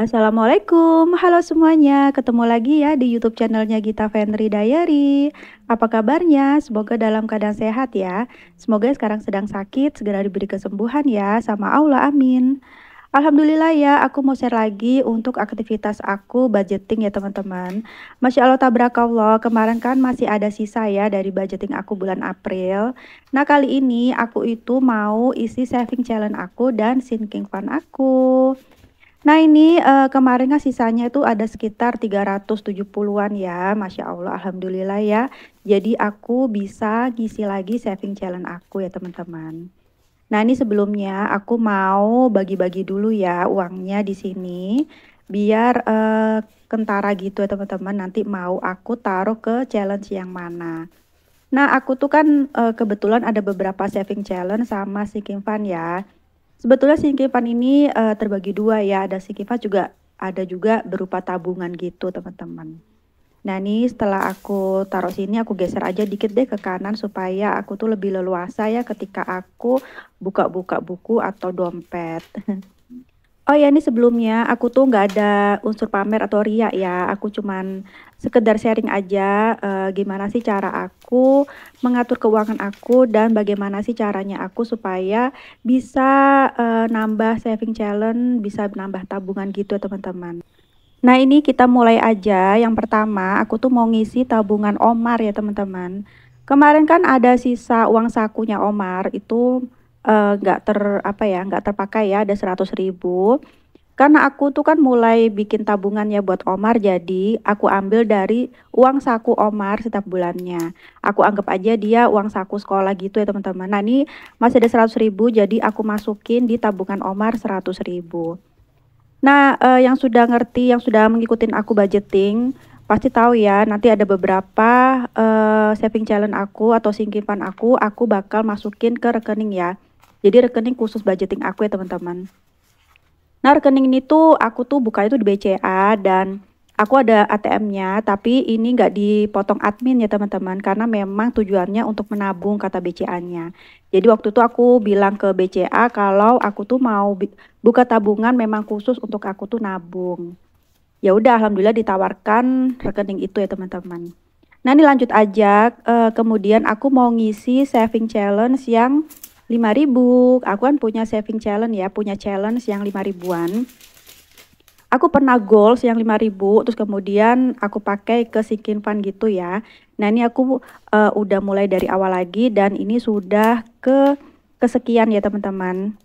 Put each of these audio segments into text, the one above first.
Assalamualaikum, halo semuanya. Ketemu lagi ya di YouTube channelnya Gita Fenri Diary. Apa kabarnya? Semoga dalam keadaan sehat ya. Semoga sekarang sedang sakit, segera diberi kesembuhan ya, sama Allah, amin. Alhamdulillah ya, aku mau share lagi untuk aktivitas aku budgeting ya teman-teman. Masya Allah tabarakallah, kemarin kan masih ada sisa ya dari budgeting aku bulan April. Nah kali ini aku itu mau isi saving challenge aku dan sinking fund aku. Nah ini kemarin kan sisanya itu ada sekitar 370-an ya, Masya Allah, Alhamdulillah ya. Jadi aku bisa ngisi lagi saving challenge aku ya teman-teman. Nah ini sebelumnya aku mau bagi-bagi dulu ya uangnya di sini, biar kentara gitu ya teman-teman. Nanti mau aku taruh ke challenge yang mana. Nah aku tuh kan kebetulan ada beberapa saving challenge sama sinking fund ya. Sebetulnya sinking fund ini terbagi dua ya, ada sinking fund juga ada juga berupa tabungan gitu teman-teman. Nah ini setelah aku taruh sini aku geser aja dikit deh ke kanan supaya aku tuh lebih leluasa ya ketika aku buka-buka buku atau dompet. Oh ya ini sebelumnya aku tuh nggak ada unsur pamer atau riak ya, aku cuman sekedar sharing aja gimana sih cara aku mengatur keuangan aku dan bagaimana sih caranya aku supaya bisa nambah saving challenge, bisa nambah tabungan gitu ya teman-teman. Nah ini kita mulai aja, yang pertama aku tuh mau ngisi tabungan Omar ya teman-teman. Kemarin kan ada sisa uang sakunya Omar itu nggak nggak terpakai ya, ada 100.000. Karena aku tuh kan mulai bikin tabungan ya buat Omar, jadi aku ambil dari uang saku Omar setiap bulannya. Aku anggap aja dia uang saku sekolah gitu ya teman-teman. Nah ini masih ada 100.000, jadi aku masukin di tabungan Omar 100.000. Nah, yang sudah ngerti, yang sudah mengikuti aku budgeting, pasti tahu ya, nanti ada beberapa saving challenge aku atau sinking fund aku bakal masukin ke rekening ya. Jadi rekening khusus budgeting aku ya teman-teman. Nah rekening ini tuh aku tuh buka itu di BCA dan aku ada ATM-nya, tapi ini nggak dipotong admin ya teman-teman, karena memang tujuannya untuk menabung kata BCA-nya. Jadi waktu itu aku bilang ke BCA kalau aku tuh mau buka tabungan memang khusus untuk aku tuh nabung. Ya udah alhamdulillah ditawarkan rekening itu ya teman-teman. Nah ini lanjut aja, kemudian aku mau ngisi saving challenge yang 5.000. Aku kan punya saving challenge ya, punya challenge yang 5.000-an. Aku pernah goals yang 5.000, terus kemudian aku pakai ke sinking fund gitu ya. Nah ini aku udah mulai dari awal lagi dan ini sudah ke kesekian ya teman-teman.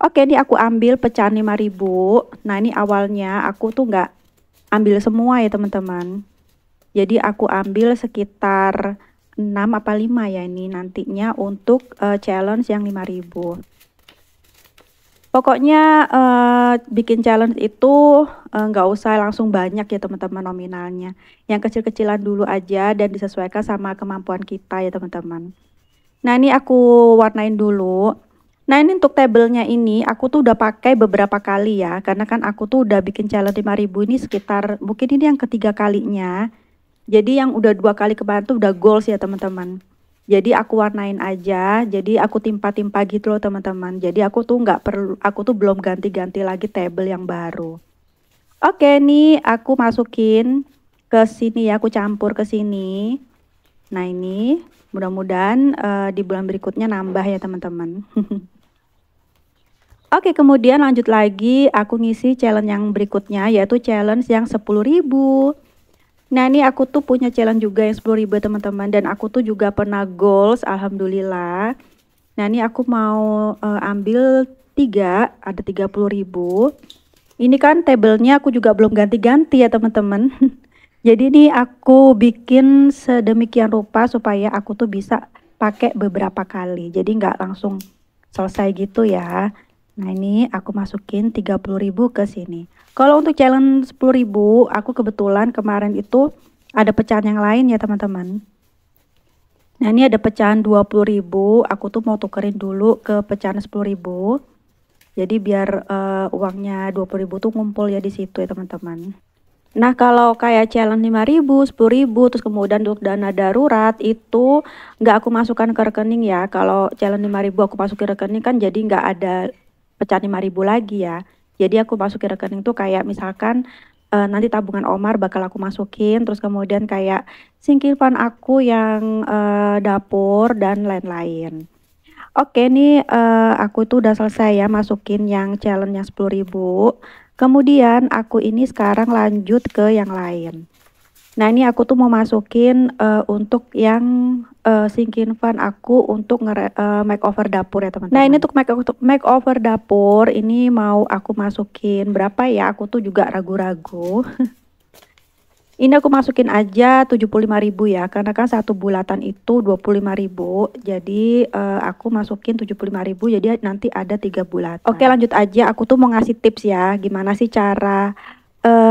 Oke ini aku ambil pecahan 5.000. Nah ini awalnya aku tuh nggak ambil semua ya teman-teman. Jadi aku ambil sekitar 6 apa 5 ya ini nantinya untuk challenge yang 5.000. Pokoknya bikin challenge itu nggak usah langsung banyak ya teman-teman nominalnya. Yang kecil-kecilan dulu aja dan disesuaikan sama kemampuan kita ya teman-teman. Nah ini aku warnain dulu. Nah ini untuk tabelnya ini aku tuh udah pakai beberapa kali ya. Karena kan aku tuh udah bikin challenge 5.000 ini sekitar mungkin ini yang ketiga kalinya. Jadi yang udah 2 kali kemarin tuh udah goals ya teman-teman. Jadi aku warnain aja, jadi aku timpa-timpa gitu loh teman-teman. Jadi aku tuh nggak perlu, aku tuh belum ganti-ganti lagi tabel yang baru. Oke nih aku masukin ke sini ya, aku campur ke sini. Nah ini mudah-mudahan di bulan berikutnya nambah ya teman-teman. Oke kemudian lanjut lagi aku ngisi challenge yang berikutnya yaitu challenge yang 10.000. Nah ini aku tuh punya challenge juga yang 10.000 teman-teman, dan aku tuh juga pernah goals alhamdulillah. Nah ini aku mau ambil 3, ada 30.000. Ini kan tabelnya aku juga belum ganti-ganti ya teman-teman. Jadi ini aku bikin sedemikian rupa supaya aku tuh bisa pakai beberapa kali, jadi nggak langsung selesai gitu ya. Nah ini aku masukin 30.000 ke sini. Kalau untuk challenge 10.000 aku kebetulan kemarin itu ada pecahan yang lain ya teman-teman. Nah ini ada pecahan 20.000, aku tuh mau tukerin dulu ke pecahan 10.000. Jadi biar uangnya 20.000 tuh ngumpul ya di situ ya teman-teman. Nah kalau kayak challenge 5.000, 10.000, terus kemudian untuk dana darurat itu nggak aku masukkan ke rekening ya. Kalau challenge 5.000 aku masukin rekening kan jadi nggak ada pecahan 5.000 lagi ya. Jadi aku masukin rekening tuh kayak misalkan nanti tabungan Omar bakal aku masukin, terus kemudian kayak sinking fund aku yang dapur dan lain-lain. Oke nih, aku tuh udah selesai ya masukin yang challenge yang 10.000. Kemudian aku ini sekarang lanjut ke yang lain. Nah ini aku tuh mau masukin untuk yang sinking fund aku untuk makeover dapur ya teman-teman. Nah ini untuk makeover dapur ini mau aku masukin berapa ya? Aku tuh juga ragu-ragu. Ini aku masukin aja 75.000 ya, karena kan satu bulatan itu 25.000. Jadi aku masukin 75.000 jadi nanti ada 3 bulan. Oke, lanjut aja. Aku tuh mau ngasih tips ya, gimana sih cara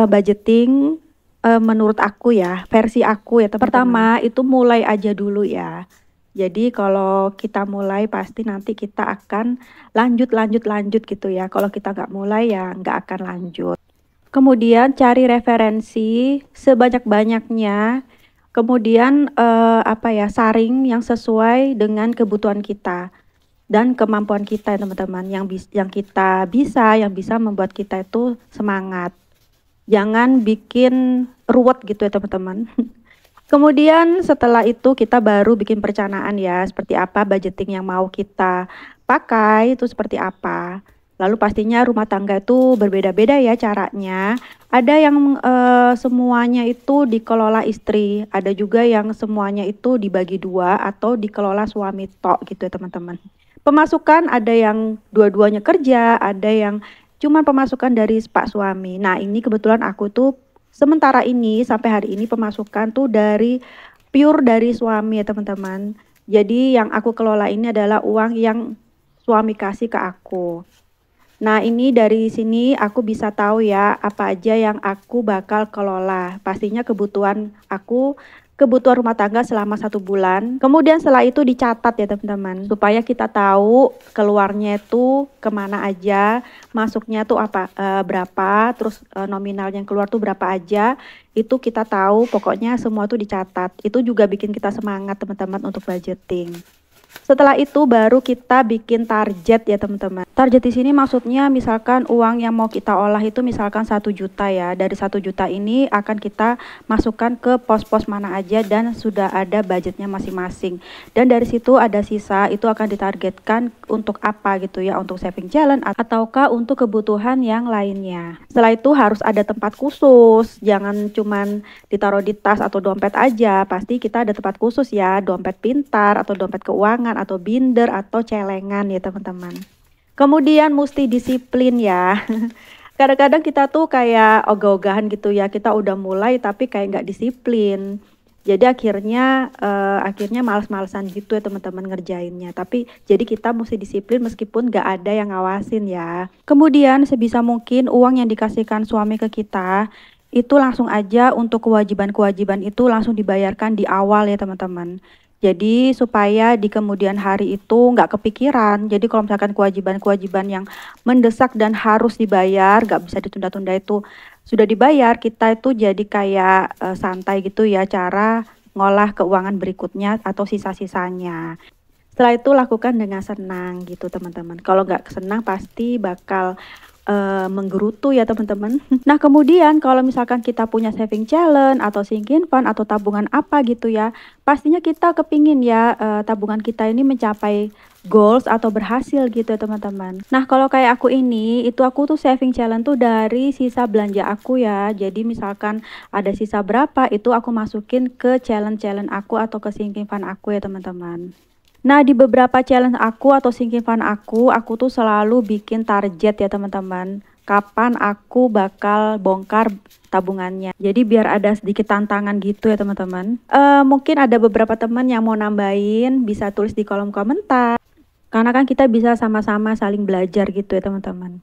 budgeting menurut aku ya, versi aku ya teman-teman. Pertama itu mulai aja dulu ya. Jadi kalau kita mulai pasti nanti kita akan lanjut gitu ya. Kalau kita nggak mulai ya nggak akan lanjut. Kemudian cari referensi sebanyak-banyaknya. Kemudian saring yang sesuai dengan kebutuhan kita dan kemampuan kita ya teman-teman, yang kita bisa, yang bisa membuat kita itu semangat. Jangan bikin ruwet gitu ya teman-teman. Kemudian setelah itu kita baru bikin perencanaan ya, seperti apa budgeting yang mau kita pakai itu seperti apa. Lalu pastinya rumah tangga itu berbeda-beda ya caranya. Ada yang semuanya itu dikelola istri, ada juga yang semuanya itu dibagi dua atau dikelola suami tok gitu ya teman-teman. Pemasukan ada yang dua-duanya kerja, ada yang cuma pemasukan dari pak suami. Nah ini kebetulan aku tuh sementara ini sampai hari ini pemasukan tuh pure dari suami ya teman-teman. Jadi yang aku kelola ini adalah uang yang suami kasih ke aku. Nah ini dari sini aku bisa tahu ya apa aja yang aku bakal kelola. Pastinya kebutuhan rumah tangga selama 1 bulan. Kemudian setelah itu dicatat ya teman-teman, supaya kita tahu keluarnya itu kemana aja, masuknya tuh berapa, terus nominal yang keluar tuh berapa aja. Itu kita tahu, pokoknya semua tuh dicatat. Itu juga bikin kita semangat teman-teman untuk budgeting. Setelah itu baru kita bikin target ya teman-teman. Target di sini maksudnya misalkan uang yang mau kita olah itu misalkan 1 juta ya. Dari 1 juta ini akan kita masukkan ke pos-pos mana aja dan sudah ada budgetnya masing-masing. Dan dari situ ada sisa, itu akan ditargetkan untuk apa gitu ya, untuk saving challenge ataukah untuk kebutuhan yang lainnya. Setelah itu harus ada tempat khusus, jangan cuman ditaruh di tas atau dompet aja. Pasti kita ada tempat khusus ya, dompet pintar atau dompet keuangan atau binder atau celengan ya teman-teman. Kemudian mesti disiplin ya. Kadang-kadang kita tuh kayak ogah-ogahan gitu ya, kita udah mulai tapi kayak nggak disiplin. Jadi akhirnya males-malesan gitu ya teman-teman ngerjainnya. Tapi jadi kita mesti disiplin meskipun nggak ada yang ngawasin ya. Kemudian sebisa mungkin uang yang dikasihkan suami ke kita itu langsung aja untuk kewajiban-kewajiban itu langsung dibayarkan di awal ya teman-teman. Jadi supaya di kemudian hari itu nggak kepikiran. Jadi kalau misalkan kewajiban-kewajiban yang mendesak dan harus dibayar, nggak bisa ditunda-tunda itu sudah dibayar, kita itu jadi kayak santai gitu ya cara ngolah keuangan berikutnya atau sisa-sisanya. Setelah itu lakukan dengan senang gitu teman-teman. Kalau nggak senang pasti bakal menggerutu ya teman-teman. Nah kemudian kalau misalkan kita punya saving challenge atau sinking fund atau tabungan apa gitu ya, pastinya kita kepingin ya tabungan kita ini mencapai goals atau berhasil gitu ya teman-teman. Nah kalau kayak aku ini, itu aku tuh saving challenge tuh dari sisa belanja aku ya. Jadi misalkan ada sisa berapa, itu aku masukin ke challenge-challenge aku atau ke sinking fund aku ya teman-teman. Nah di beberapa challenge aku atau sinking fund aku tuh selalu bikin target ya teman-teman. Kapan aku bakal bongkar tabungannya. Jadi biar ada sedikit tantangan gitu ya teman-teman. Mungkin ada beberapa teman yang mau nambahin, bisa tulis di kolom komentar. Karena kan kita bisa sama-sama saling belajar gitu ya teman-teman.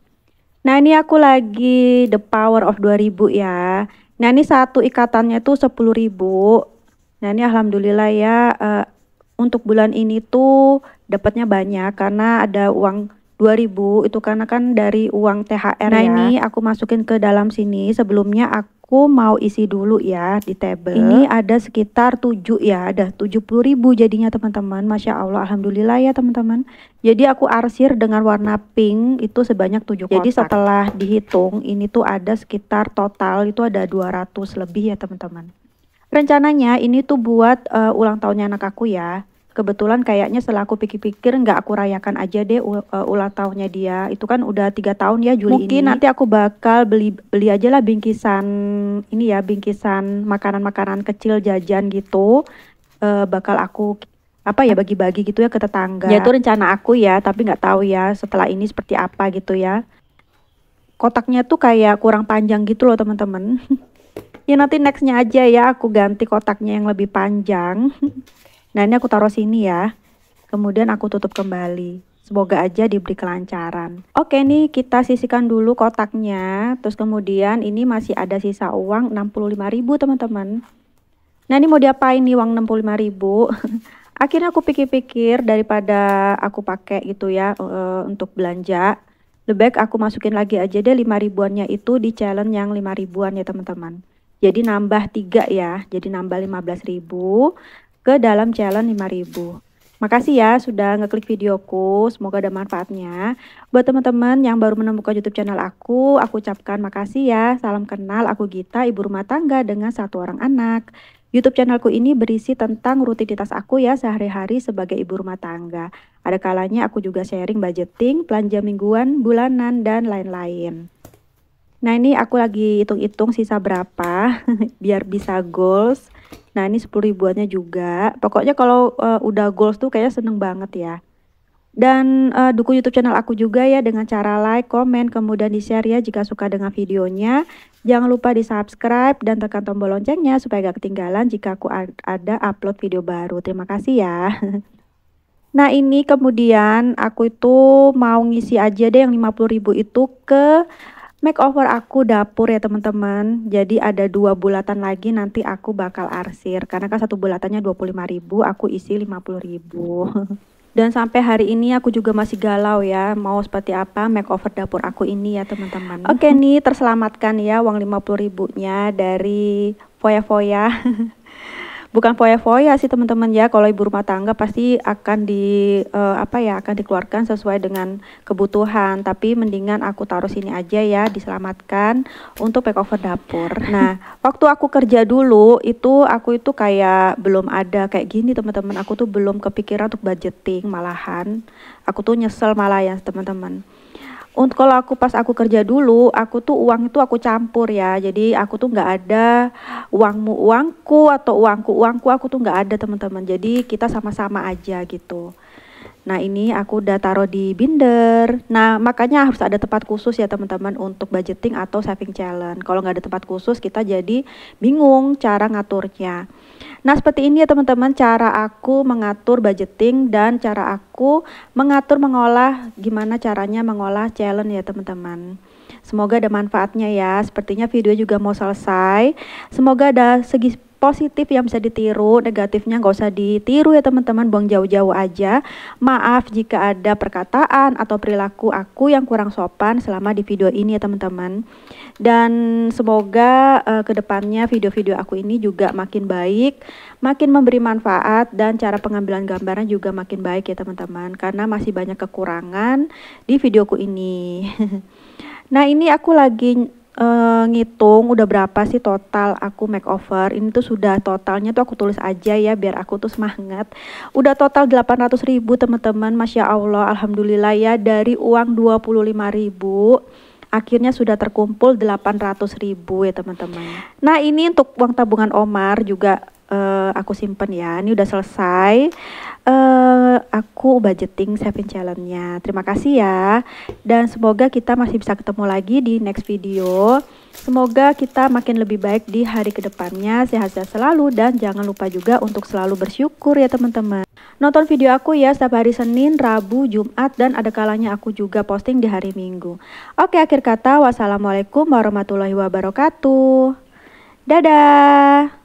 Nah ini aku lagi the power of 2000 ya. Nah ini satu ikatannya tuh 10.000. Nah ini alhamdulillah ya. Untuk bulan ini tuh dapatnya banyak karena ada uang 2.000 itu karena kan dari uang THR Nah, ya. ini aku masukin ke dalam sini. Sebelumnya aku mau isi dulu ya di table. Ini ada sekitar 7 ya, ada 70.000 jadinya teman-teman. Masya Allah, alhamdulillah ya teman-teman. Jadi aku arsir dengan warna pink itu sebanyak 7 kotak. Jadi setelah dihitung ini tuh ada sekitar total itu ada 200 lebih ya teman-teman. Rencananya ini tuh buat ulang tahunnya anak aku ya. Kebetulan kayaknya setelah aku pikir-pikir nggak aku rayakan aja deh ulang tahunnya dia. Itu kan udah 3 tahun ya Juli ini. Mungkin nanti aku bakal beli aja lah bingkisan ini ya, bingkisan makanan-makanan kecil jajan gitu. Bakal aku apa ya bagi-bagi gitu ya ke tetangga. Ya itu rencana aku ya, tapi nggak tahu ya setelah ini seperti apa gitu ya. Kotaknya tuh kayak kurang panjang gitu loh teman-teman. Ya nanti nextnya aja ya aku ganti kotaknya yang lebih panjang. Nah ini aku taruh sini ya. Kemudian aku tutup kembali. Semoga aja diberi kelancaran. Oke nih kita sisihkan dulu kotaknya. Terus kemudian ini masih ada sisa uang 65.000 teman-teman. Nah ini mau diapain nih uang 65.000? Akhirnya aku pikir-pikir daripada aku pakai gitu ya untuk belanja. Lebih baik aku masukin lagi aja deh 5 ribuannya itu di challenge yang 5 ribuan ya teman-teman. Jadi nambah 3 ya. Jadi nambah 15.000 ke dalam challenge 5.000. Makasih ya sudah ngeklik videoku, semoga ada manfaatnya. Buat teman-teman yang baru menemukan YouTube channel aku ucapkan makasih ya. Salam kenal, aku Gita, ibu rumah tangga dengan 1 orang anak. YouTube channelku ini berisi tentang rutinitas aku ya sehari-hari sebagai ibu rumah tangga. Ada kalanya aku juga sharing budgeting, belanja mingguan, bulanan, dan lain-lain. Nah ini aku lagi hitung-hitung sisa berapa biar bisa goals. Nah ini 10 ribuannya juga. Pokoknya kalau udah goals tuh kayaknya seneng banget ya. Dan dukung YouTube channel aku juga ya dengan cara like, komen, kemudian di share ya jika suka dengan videonya. Jangan lupa di subscribe dan tekan tombol loncengnya supaya gak ketinggalan jika aku ada upload video baru. Terima kasih ya. Nah ini kemudian aku itu mau ngisi aja deh yang 50.000 itu ke makeover aku dapur ya teman-teman. Jadi ada 2 bulatan lagi nanti aku bakal arsir. Karena kan 1 bulatannya 25.000, aku isi 50.000. Dan sampai hari ini aku juga masih galau ya. Mau seperti apa makeover dapur aku ini ya teman-teman. Oke nih terselamatkan ya uang 50.000-nya dari foya-foya. Bukan foya-foya sih teman-teman ya, kalau ibu rumah tangga pasti akan akan dikeluarkan sesuai dengan kebutuhan, tapi mendingan aku taruh sini aja ya, diselamatkan untuk makeover dapur. Nah, waktu aku kerja dulu aku itu kayak belum ada kayak gini teman-teman, aku tuh belum kepikiran untuk budgeting, malahan aku tuh nyesel malah ya teman-teman. Kalau pas aku kerja dulu, aku tuh uang itu aku campur ya. Jadi aku tuh nggak ada uangmu uangku atau uangku uangku, aku tuh nggak ada teman-teman. Jadi kita sama-sama aja gitu. Nah ini aku udah taruh di binder. Nah makanya harus ada tempat khusus ya teman-teman untuk budgeting atau saving challenge. Kalau nggak ada tempat khusus kita jadi bingung cara ngaturnya. Nah seperti ini ya teman-teman cara aku mengatur budgeting dan cara aku mengolah gimana caranya mengolah challenge ya teman-teman. Semoga ada manfaatnya ya. Sepertinya video juga mau selesai. Semoga ada segi positif yang bisa ditiru, negatifnya nggak usah ditiru ya teman-teman, buang jauh-jauh aja. Maaf jika ada perkataan atau perilaku aku yang kurang sopan selama di video ini ya teman-teman. Dan semoga kedepannya video-video aku ini juga makin baik, makin memberi manfaat, dan cara pengambilan gambarnya juga makin baik ya teman-teman, karena masih banyak kekurangan di videoku ini. Nah ini aku lagi ngitung udah berapa sih total aku makeover. Ini tuh sudah totalnya tuh aku tulis aja ya biar aku tuh semangat. Udah total 800.000 teman-teman. Masya Allah, alhamdulillah ya, dari uang 25.000 akhirnya sudah terkumpul 800.000 ya teman-teman. Nah ini untuk uang tabungan Omar juga aku simpen ya. Ini udah selesai aku budgeting saving challenge-nya. Terima kasih ya. Dan semoga kita masih bisa ketemu lagi di next video. Semoga kita makin lebih baik di hari kedepannya. Sehat-sehat selalu dan jangan lupa juga untuk selalu bersyukur ya teman-teman. Nonton video aku ya setiap hari Senin, Rabu, Jumat, dan ada kalanya aku juga posting di hari Minggu. Oke, akhir kata wassalamualaikum warahmatullahi wabarakatuh. Dadah.